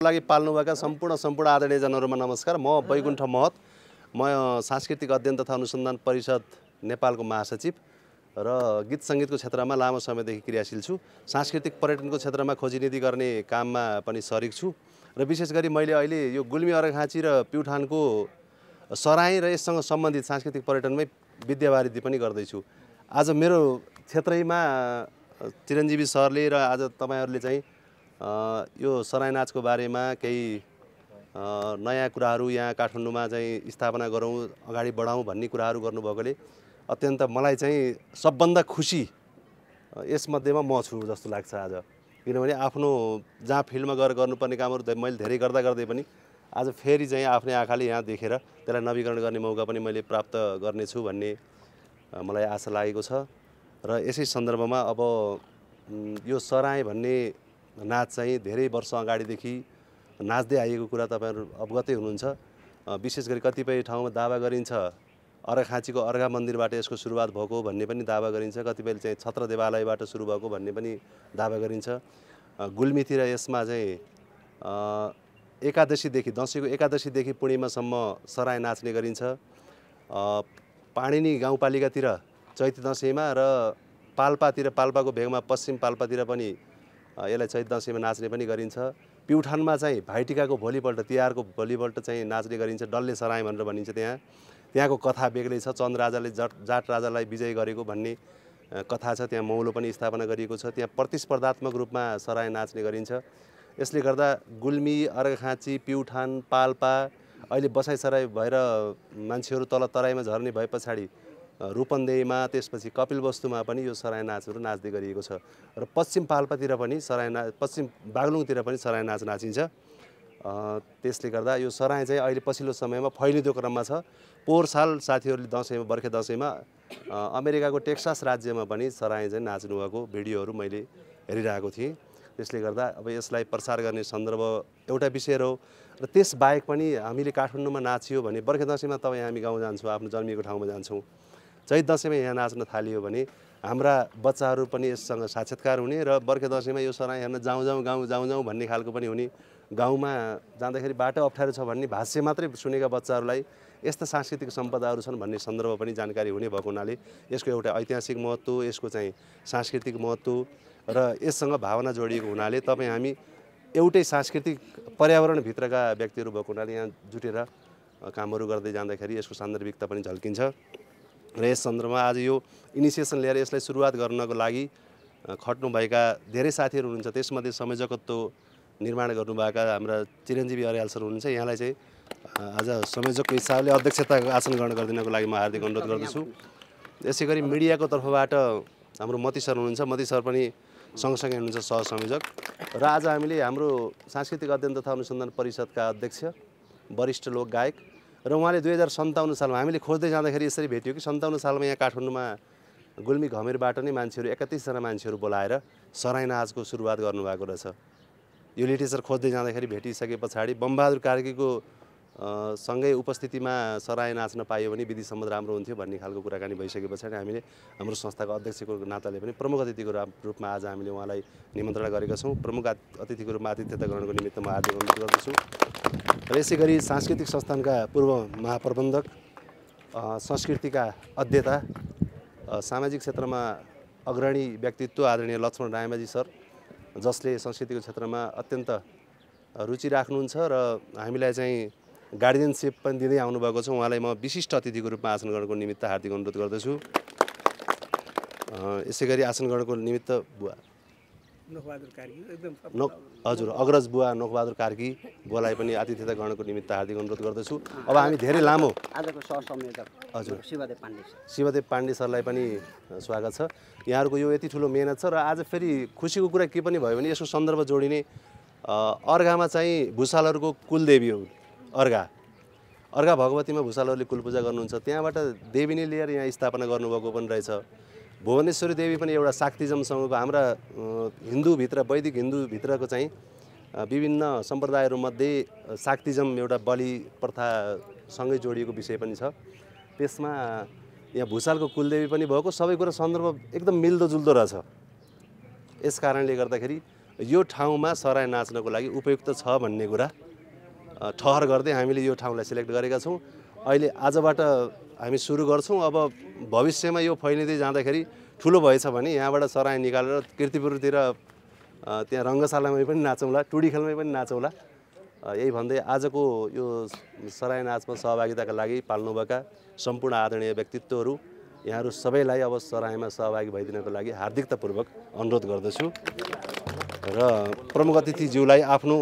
लागि पाल्नुभएका सम्पूर्ण आदरणीय जनहरुमा नमस्कार। म बैकुण्ठ महत, म सांस्कृतिक अध्ययन तथा अनुसन्धान परिषद नेपालको महासचिव र गीत संगीतको क्षेत्रमा लामो समयदेखि क्रियाशील छु। सांस्कृतिक पर्यटनको क्षेत्रमा खोजीनीति गर्ने काममा पनि सरिक छु र विशेष गरी मैले अहिले यो गुल्मी अर्घाखाँची र प्युठानको सराई र यससँग सम्बन्धित सांस्कृतिक पर्यटनमै विद्यावारिधि पनि गर्दैछु। आज मेरो क्षेत्रैमा चिरञ्जीवी सरले र आज तपाईहरुले चाहिँ यो सराई नाचको बारेमा केही नयाँ कुराहरू यहाँ काठमाडौँमा चाहिँ स्थापना गरौँ, अगाडि बढाउँ भन्ने कुराहरू गर्नुभएकोले अत्यन्त मलाई चाहिँ सबभन्दा खुसी यसमध्येमा म छु जस्तो लाग्छ आज। किनभने आफ्नो जहाँ फिल्डमा गएर गर्नुपर्ने कामहरू मैले धेरै गर्दै पनि आज फेरि चाहिँ आफ्नै आँखाले यहाँ देखेर त्यसलाई नवीकरण गर्ने मौका पनि मैले प्राप्त गर्नेछु भन्ने मलाई आशा लागेको छ। र यसै सन्दर्भमा अब यो सराई भन्ने नाच चाहिँ धेरै वर्ष अगाडिदेखि नाच्दै आइएको कुरा तपाईहरु अवगतै हुनुहुन्छ। विशेष गरी कतिपय ठाउँमा दावा गरिन्छ अर्घाखाँचीको अर्घा मन्दिरबाट यसको सुरुवात भएको भन्ने पनि दावा गरिन्छ, कतिपयले चाहिँ छत्र देवालयबाट सुरु भएको भन्ने पनि दावा गरिन्छ। गुल्मीतिर यसमा चाहिँ एकादशीदेखि दशैंको एकादशीदेखि पूर्णिमासम्म सराई नाच्ने गरिन्छ। पाणिनी गाउँपालिकातिर चैते दशैंमा र पाल्पाको भेगमा पश्चिम पाल्पातिर पनि यसलाई चैते दशैंमा नाच्ने पनि गरिन्छ। प्युठानमा चाहिँ भाइटिकाको भोलिपल्ट तिहारको भोलिपल्ट चाहिँ नाच्ने गरिन्छ, डल्ले सराई भनेर भनिन्छ। त्यहाँको कथा बेग्लै छ। चन्द राजाले जाट राजालाई विजय गरेको भन्ने कथा छ। त्यहाँ मौलो पनि स्थापना गरिएको छ। त्यहाँ प्रतिस्पर्धात्मक रूपमा सराई नाच्ने गरिन्छ। यसले गर्दा गुल्मी अर्घाखाँची प्युठान पाल्पा अहिले बसाइसराई भएर मान्छेहरू तल तराईमा झर्ने भए पछाडि रूपन्देहीमा त्यसपछि कपिलवस्तुमा पनि यो सराई नाचहरू नाच्दै गरिएको छ। र पश्चिम पाल्पातिर पनि पश्चिम बागलुङतिर पनि सराई नाच नाचिन्छ। त्यसले गर्दा यो सराई चाहिँ अहिले पछिल्लो समयमा फैलिँदो क्रममा छ। पोहोर साल साथीहरूले दशैंमा बर्खे दशैंमा अमेरिकाको टेक्सास राज्यमा पनि सराई चाहिँ नाच्नु भएको भिडियोहरू मैले हेरिरहेको थिएँ। त्यसले गर्दा अब यसलाई प्रसार गर्ने सन्दर्भ एउटा विषय हो। र त्यस बाहेक पनि हामीले काठमाडौँमा नाचियो भने बर्खे दशैंमा तपाईँ हामी गाउँ जान्छौँ, आफ्नो जन्मिएको ठाउँमा जान्छौँ। चैत दशैंमा यहाँ नाच्न थालियो भने हाम्रा बच्चाहरू पनि यससँग साक्षात्कार हुने र बर्खे दशैंमा यो सराई हेर्न जाउँ भन्ने खालको पनि हुने। गाउँमा जाँदाखेरि बाटो अप्ठ्यारो छ भन्ने भाष्य मात्रै सुनेका बच्चाहरूलाई यस्ता सांस्कृतिक सम्पदाहरू छन् भन्ने सन्दर्भ पनि जानकारी हुने भएको हुनाले यसको एउटा ऐतिहासिक महत्त्व, यसको चाहिँ सांस्कृतिक महत्त्व र यससँग भावना जोडिएको हुनाले तपाईँ हामी एउटै सांस्कृतिक पर्यावरणभित्रका व्यक्तिहरू भएको हुनाले यहाँ जुटेर कामहरू गर्दै जाँदाखेरि यसको सान्दर्भिकता पनि झल्किन्छ। र यस सन्दर्भमा आज यो इनिसिएसन लिएर यसलाई सुरुवात गर्नको लागि खट्नुभएका धेरै साथीहरू हुनुहुन्छ। त्यसमध्ये संयोजकत्व निर्माण गर्नुभएका हाम्रा चिरञ्जीवी अर्याल सर हुनुहुन्छ। यहाँलाई चाहिँ आज संयोजकको हिसाबले अध्यक्षताको आसन ग्रहण गरिदिनको लागि म हार्दिक अनुरोध गर्दछु। यसै गरी मिडियाको तर्फबाट हाम्रो मती सर हुनुहुन्छ। मती सर पनि सँगसँगै हुनुहुन्छ सहसंयोजक। र आज हामीले हाम्रो सांस्कृतिक अध्ययन तथा अनुसन्धान परिषदका अध्यक्ष वरिष्ठ लोक गायक र उहाँले 2057 सालमा हामीले खोज्दै जाँदाखेरि यसरी भेटियो कि 57 सालमा यहाँ काठमाडौँमा गुल्मी घमेरबाट नै मान्छेहरू 31 जना मान्छेहरू बोलाएर सराई नाचको सुरुवात गर्नुभएको रहेछ। यो लिटरेचर खोज्दै जाँदाखेरि भेटिसके पछाडि बमबहादुर कार्कीको सँगै उपस्थितिमा सराई नाच्न पाइयो भने विधि सम्मत राम्रो हुन्थ्यो भन्ने खालको कुराकानी भइसके पछाडि हामीले हाम्रो संस्थाको अध्यक्षको नाताले पनि प्रमुख अतिथिको रूपमा आज हामीले उहाँलाई निमन्त्रणा गरेका छौँ। प्रमुख अतिथिको रूपमा आतिथ्यता ग्रहणको निमित्त म हार्दिक अनुरोध गर्दछु। र यसै गरी सांस्कृतिक संस्थानका पूर्व महाप्रबन्धक, संस्कृतिका अध्येता, सामाजिक क्षेत्रमा अग्रणी व्यक्तित्व आदरणीय लक्ष्मण रायमाझी सर, जसले संस्कृतिको क्षेत्रमा अत्यन्त रुचि राख्नुहुन्छ र हामीलाई चाहिँ गार्डियनसिप पनि दिँदै आउनुभएको छ। उहाँलाई म विशिष्ट अतिथिको रूपमा आसन ग्रहणको निमित्त हार्दिक अनुरोध गर्दछु। यसै गरी आसन ग्रहणको निमित्त बुवा नोकबहादुर कार्की हजुर अग्रज बुवा नोकबहादुर कार्की बुवालाई पनि आतिथ्यता ग्रहणको निमित्त हार्दिक अनुरोध गर्दछु। अब हामी धेरै लामो आजको सहसंयोजक हजुर शिवदेव पाण्डे सरलाई पनि स्वागत छ। यहाँहरूको यो यति ठुलो मेहनत छ र आज फेरि खुसीको कुरा के पनि भयो भने यसको सन्दर्भ जोडिने अर्घामा चाहिँ भुषालहरूको कुलदेवी हो। अर्घा भगवतीमा भुषालहरूले कुलपूजा गर्नुहुन्छ। त्यहाँबाट देवी नै लिएर यहाँ स्थापना गर्नुभएको पनि रहेछ। भुवनेश्वरी देवी पनि एउटा शाक्तिजमसँगको हाम्रा हिन्दूभित्र वैदिक हिन्दूभित्रको चाहिँ विभिन्न सम्प्रदायहरूमध्ये शाक्तिजम एउटा बलि प्रथासँगै जोडिएको विषय पनि छ। त्यसमा यहाँ भुषालको कुलदेवी पनि भएको, सबै कुरा सन्दर्भ एकदम मिल्दोजुल्दो रहेछ। यस कारणले गर्दाखेरि यो ठाउँमा सराय नाच्नको लागि उपयुक्त छ भन्ने कुरा ठहर गर्दै हामीले यो ठाउँलाई सिलेक्ट गरेका छौँ। अहिले आजबाट हामी सुरु गर्छौँ। अब भविष्यमा यो फैलिँदै जाँदाखेरि ठुलो भएछ भने यहाँबाट सराय निकालेर कीर्तिपुरतिर त्यहाँ रङ्गशालामै पनि नाचौँला, टुडी खेलमै पनि नाचौँला। यही भन्दै आजको यो सराय नाचमा सहभागिताका लागि पाल्नुभएका सम्पूर्ण आदरणीय व्यक्तित्वहरू यहाँहरू सबैलाई अब सरायमा सहभागी भइदिनको लागि हार्दिकतापूर्वक अनुरोध गर्दछु र प्रमुख अतिथिज्यूलाई आफ्नो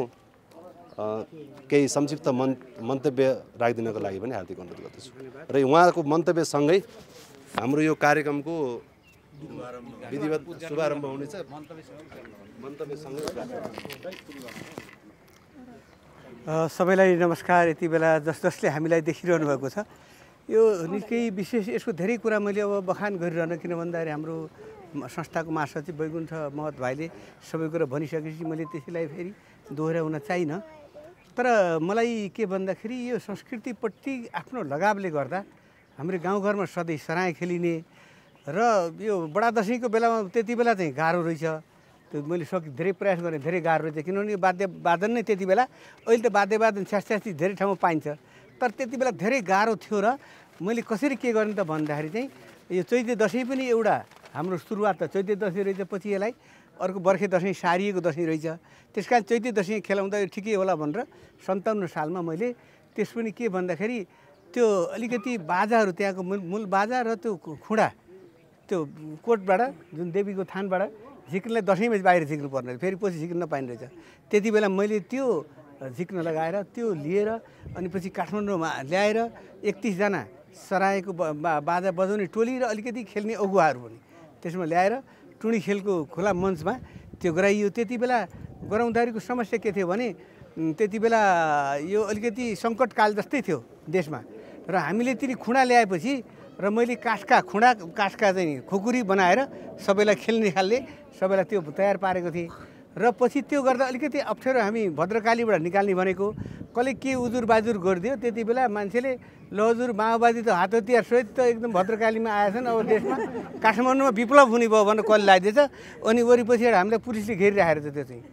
केही संक्षिप्त मन्तव्य राखिदिनको लागि पनि हार्दिक अनुरोध गर्दछु र उहाँको मन्तव्यसँगै हाम्रो यो कार्यक्रमको विधिवत शुभारम्भ हुनेछ। सबैलाई नमस्कार। यति बेला जसले हामीलाई देखिरहनु भएको छ, यो निकै विशेष यसको धेरै कुरा मैले अब बखान गरिरहन, किन भन्दाखेरि हाम्रो संस्थाको महासचिव वैकुण्ठ महत भाइले सबै कुरा भनिसकेपछि मैले त्यसैलाई फेरि दोहोऱ्याउन चाहिनँ। तर मलाई के भन्दाखेरि यो संस्कृतिपट्टि आफ्नो लगावले गर्दा हाम्रो गाउँघरमा सधैँ सराय खेलिने र यो बडा दसैँको बेलामा त्यति बेला चाहिँ गाह्रो रहेछ। त्यो मैले धेरै प्रयास गरेँ, धेरै गाह्रो रहेछ, किनभने वाद्यवादन नै त्यति बेला, अहिले त वाद्यवादन छ्यासी धेरै ठाउँमा पाइन्छ, तर त्यति बेला धेरै गाह्रो थियो। र मैले कसरी के गर्ने त भन्दाखेरि चाहिँ यो चैते दसैँ पनि एउटा हाम्रो सुरुवात त चैते दसैँ रहेछ, पछि यसलाई अर्को बर्खे दसैँ सारिएको दसैँ रहेछ। त्यस कारण चैते दसैँ खेलाउँदा ठिकै होला भनेर 57 सालमा मैले त्यस पनि के भन्दाखेरि त्यो अलिकति बाजाहरू त्यहाँको मूल बाजा र त्यो खुँडा त्यो कोटबाट जुन देवीको थानबाट झिक्नलाई दसैँमा बाहिर झिक्नु पर्ने, फेरि पछि झिक्न नपाइने रहेछ। त्यति बेला मैले त्यो झिक्न लगाएर त्यो लिएर अनि पछि काठमाडौँमा ल्याएर 31 जना सरायको बाजा बजाउने टोली र अलिकति खेल्ने अगुवाहरू पनि त्यसमा ल्याएर टुँडी खेलको खुला मञ्चमा त्यो गराइयो। त्यति बेला गराउँदाखेरिको समस्या के थियो भने त्यति बेला यो अलिकति सङ्कटकाल जस्तै थियो देशमा, र हामीले तिनी खुँडा ल्याएपछि र मैले काठका चाहिँ खुकुरी बनाएर सबैलाई खेल्ने खालले सबैलाई त्यो तयार पारेको थिएँ। र पछि त्यो गर्दा अलिकति अप्ठ्यारो हामी भद्रकालीबाट निकाल्ने भनेको कसले के उजुर बाजुर गरिदियो। त्यति बेला मान्छेले ल हजुर माओवादी त हात हतियार सहित त एकदम भद्रकालीमा आएछन्, अब देशमा काठमाडौँमा विप्लव हुने भयो भनेर कसले लगाइदिएछ। अनि वरिपछि हामीलाई पुलिसले घेरिराखेर छ त्यो चाहिँ।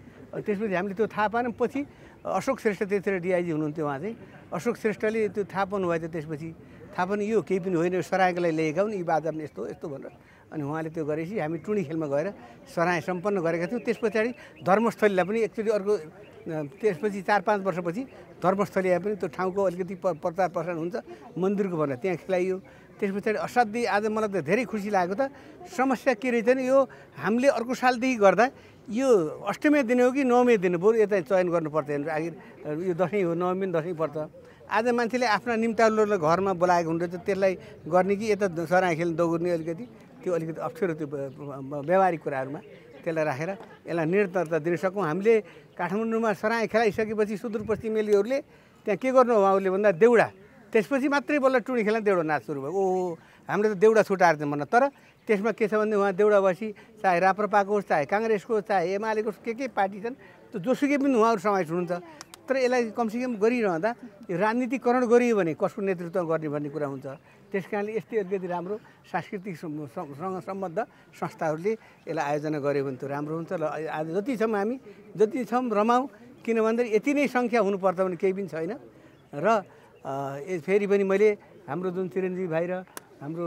त्यसपछि हामीले त्यो थाहा पाएनौँ। पछि अशोक श्रेष्ठ त्यतिखेर डिआइजी हुनुहुन्थ्यो, उहाँ चाहिँ अशोक श्रेष्ठले त्यो थाहा पाउनुभएको थियो। त्यसपछि थाहा पनि यो केही पनि होइन, सरायको लागि ल्याएका हुन्, यी बाजा पनि यस्तो यस्तो भनेर अनि उहाँले त्यो गरेपछि हामी टुँडी खेलमा गएर सराय सम्पन्न गरेका थियौँ। त्यस पछाडि धर्मस्थलीलाई पनि एकचोटि अर्को त्यसपछि 4-5 वर्षपछि धर्मस्थलीलाई पनि त्यो ठाउँको अलिकति प्रचार प्रसार हुन्छ मन्दिरको भनेर त्यहाँ खेलाइयो। त्यस पछाडि असाध्यै आज मलाई त धेरै खुसी लागेको त समस्या के रहेछ भने यो हामीले अर्को सालदेखि गर्दा यो अष्टमी दिन हो कि नवमी दिन बरु यता चयन गर्नुपर्छ भनेर आखिर यो दसैँ हो, नवमी पनि दसैँ पर्छ। आज मान्छेले आफ्ना निम्ताउहरूलाई घरमा बोलाएको हुन्छ, त्यसलाई गर्ने कि यता सराय खेल्न दौड्ने अलिकति त्यो अलिकति अप्ठ्यारो त्यो व्यवहारिक कुराहरूमा त्यसलाई राखेर यसलाई निरन्तरता दिन सकौँ। हामीले काठमाडौँमा सराय खेलाइसकेपछि सुदूरपश्चिमेलीहरूले त्यहाँ के गर्नु उहाँहरूले भन्दा देउडा, त्यसपछि मात्रै बल्ल टुँडी खेल्न देउडा नाच सुरु भयो। ओहो हामीले त देउडा छुटाएर चाहिँ भन्न, तर त्यसमा के छ भने उहाँ देउडा बसी चाहे राप्रपाको होस्, चाहे काङ्ग्रेसको, चाहे एमालेको के पार्टी छन्, त्यो जोसुकै पनि उहाँहरू समावेश हुनुहुन्छ। तर यसलाई कमसेकम गरिरहँदा यो राजनीतिकरण गरियो भने कसको नेतृत्व गर्ने भन्ने कुरा हुन्छ। त्यस कारणले यस्तै अलिकति राम्रो सांस्कृतिकसँग सम्बद्ध संस्थाहरूले यसलाई आयोजना गर्यो भने त राम्रो हुन्छ। र आज जति छौँ हामी जति छौँ रमाउँ, किन भन्दाखेरि यति नै सङ्ख्या हुनुपर्छ भने केही पनि छैन। र फेरि पनि मैले हाम्रो जुन चिरञ्जीवी भाइ र हाम्रो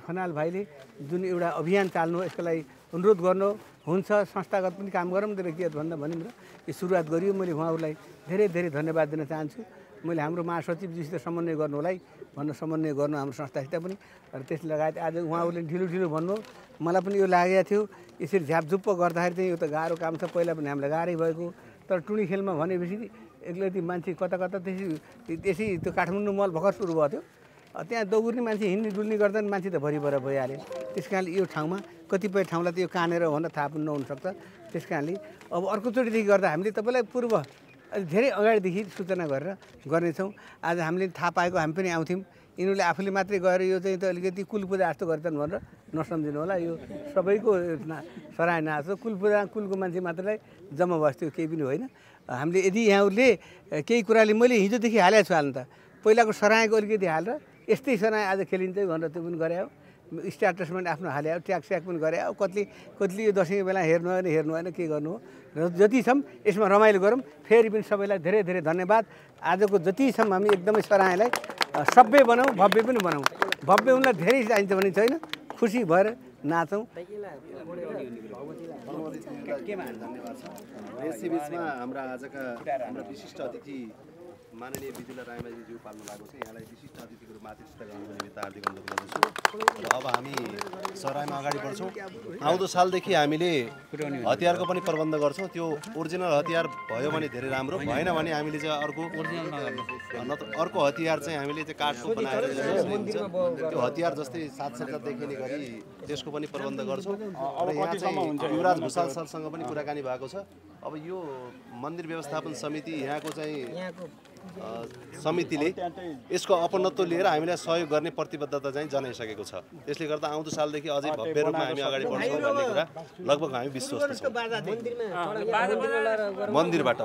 खनाल भाइले जुन एउटा अभियान चाल्नु हो यसको लागि अनुरोध गर्नु हुन्छ। संस्थागत पनि काम गरौँ, तर व्यक्तिगत भन्दा भनिम र यो सुरुवात गरियो। मैले उहाँहरूलाई धेरै धेरै धन्यवाद दिन चाहन्छु। मैले हाम्रो महासचिवजीसित समन्वय गर्नुलाई समन्वय गर्नु हाम्रो संस्थासित पनि, र त्यस लगायत आज उहाँहरूले ढिलो ढिलो भन्नु मलाई पनि यो लागेको थियो। यसरी झ्यापझुप्प गर्दाखेरि चाहिँ यो त गाह्रो काम छ, पहिला पनि हामीलाई गाह्रै भएको। तर टुँडी खेलमा भनेपछि एकलति मान्छे कता कता त्यसै त्यो काठमाडौँ मल भर्खर सुरु भएको थियो, त्यहाँ दौड्ने मान्छे हिँड्ने डुल्ने गर्दा मान्छे त भरिभर भइहाल्यो। त्यस कारणले यो ठाउँमा कतिपय ठाउँलाई त यो कानेर भनेर थाहा पनि नहुनसक्छ। त्यस कारणले अब अर्कोचोटिदेखि गर्दा हामीले तपाईँलाई पूर्व धेरै अगाडिदेखि सूचना गरेर गर्नेछौँ। आज हामीले थाहा पाएको हामी पनि आउँथ्यौँ, यिनीहरूले आफूले मात्रै गएर यो चाहिँ त अलिकति कुल पूजा जस्तो गर्छन् भनेर नसम्झिनु होला। यो सबैको सराय नाच हो, कुल पूजा कुलको मान्छे मात्रैलाई जम्मा बस्थ्यो, केही पनि होइन। हामीले यदि यहाँहरूले केही कुराले मैले हिजोदेखि हालेको छु हाल्नु त पहिलाको सरायको अलिकति हालेर यस्तै सराय आज खेलिन्छ भनेर त्यो पनि गरे हो। स्ट्याटसमा आफ्नो हाल्यो ट्याग स्याग पनि गरे अब कतिले यो दसैँको बेला हेर्नु होइन के गर्नु हो र जति छौँ यसमा रमाइलो गरौँ। फेरि पनि सबैलाई धेरै धेरै धन्यवाद। आजको जति छौँ हामी एकदमै सराहलाई सभ्य बनाऊँ भव्य पनि बनाऊँ। भव्य उनलाई धेरै चाहिन्छ भने छैन, खुसी भएर नाचौँ। यसै बिचमा हाम्रा विशिष्ट अतिथि माननीय विद्युला रायमाझीज्यू पाल्नु लागेको छ। यहाँलाई विशिष्ट अतिथिको रूपमा आतिथ्यता गर्नुको निमित्त हार्दिक अनुरोध गर्दछु। र अब हामी सरायमा अगाडि बढ्छौँ। आउँदो सालदेखि हामीले हतियारको पनि प्रबन्ध गर्छौँ। त्यो ओरिजिनल हतियार भयो भने धेरै राम्रो, भएन भने हामीले चाहिँ अर्को हतियार चाहिँ हामीले चाहिँ काठको बनाएर त्यो हतियार जस्तै साजसज्जा देखिने गरी त्यसको पनि प्रबन्ध गर्छौँ। र यहाँ चाहिँ युवराज भुषाल सरसँग पनि कुराकानी भएको छ। अब यो मन्दिर व्यवस्थापन समिति यहाँको चाहिँ समितिले यसको अपनत्व लिएर हामीलाई सहयोग गर्ने प्रतिबद्धता चाहिँ जनाइसकेको छ। त्यसले गर्दा आउँदो सालदेखि अझै भव्य रूपमा हामी अगाडि बढ्छौँ भन्ने कुरा लगभग हामी विश्वस्त छौँ। मन्दिरबाट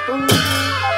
Thank you.